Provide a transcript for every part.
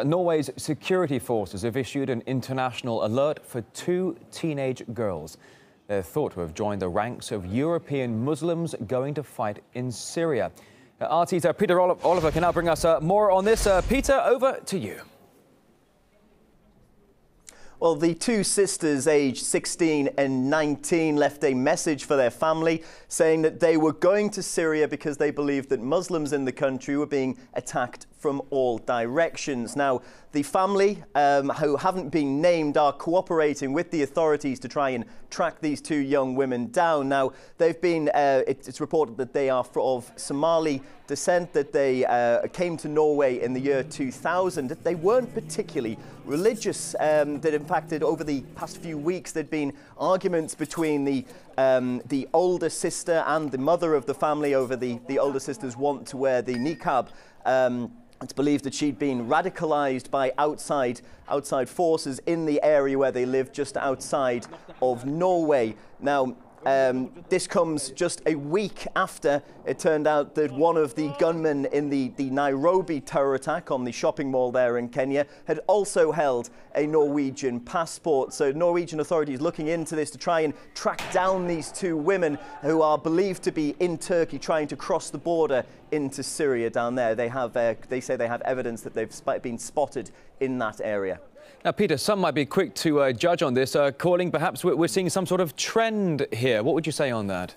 Norway's security forces have issued an international alert for two teenage girls. They're thought to have joined the ranks of European Muslims going to fight in Syria. RT's Peter Oliver can now bring us more on this. Peter, over to you. Well, the two sisters, aged 16 and 19, left a message for their family saying that they were going to Syria because they believed that Muslims in the country were being attacked from all directions. Now, the family, who haven't been named, are cooperating with the authorities to try and track these two young women down. Now, they've been, it's reported that they are of Somali descent, that they came to Norway in the year 2000, that they weren't particularly religious, that in fact, over the past few weeks, there'd been arguments between the older sister and the mother of the family over the older sister's want to wear the niqab. It's believed that she'd been radicalized by outside forces in the area where they live, just outside of Norway. Now, this comes just a week after it turned out that one of the gunmen in the Nairobi terror attack on the shopping mall there in Kenya had also held a Norwegian passport. So Norwegian authorities looking into this to try and track down these two women who are believed to be in Turkey trying to cross the border into Syria down there. They say they have evidence that they've been spotted in that area. Now, Peter, some might be quick to judge on this, calling perhaps we're seeing some sort of trend here. What would you say on that?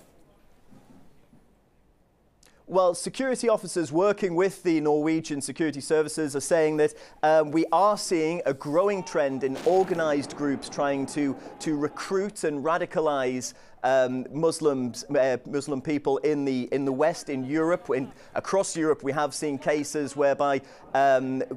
Well, security officers working with the Norwegian security services are saying that we are seeing a growing trend in organised groups trying to recruit and radicalise Muslim people in the West, in Europe. Across Europe, we have seen cases whereby anti-Assad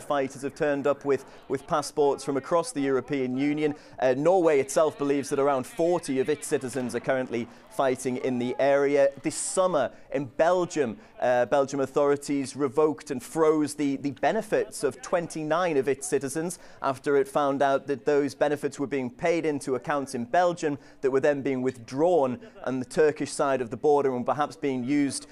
fighters have turned up with passports from across the European Union. Norway itself believes that around 40 of its citizens are currently fighting in the area. This summer in Belgium, Belgium authorities revoked and froze the benefits of 29 of its citizens after it found out that those benefits were being paid into accounts in Belgium that were then being withdrawn on the Turkish side of the border and perhaps being used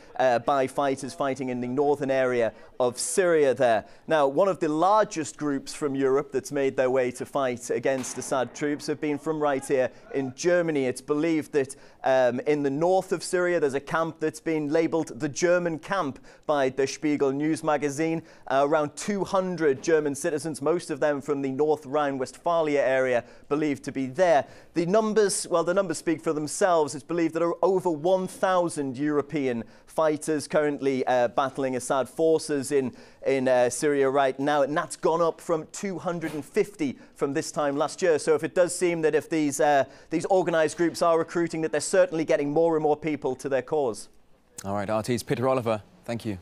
by fighters fighting in the northern area of Syria there. Now, one of the largest groups from Europe that's made their way to fight against Assad troops have been from right here in Germany. It's believed that in the north of Syria, there's a camp that's been labelled the German camp by Der Spiegel news magazine. Around 200 German citizens, most of them from the North Rhine-Westphalia area, believed to be there. The numbers speak for themselves. It's believed that there are over 1,000 European fighters currently battling Assad forces in Syria right now, and that's gone up from 250 from this time last year. So if it does seem that if these organised groups are recruiting, that they're certainly getting more and more people to their cause. All right, RT's Peter Oliver, thank you.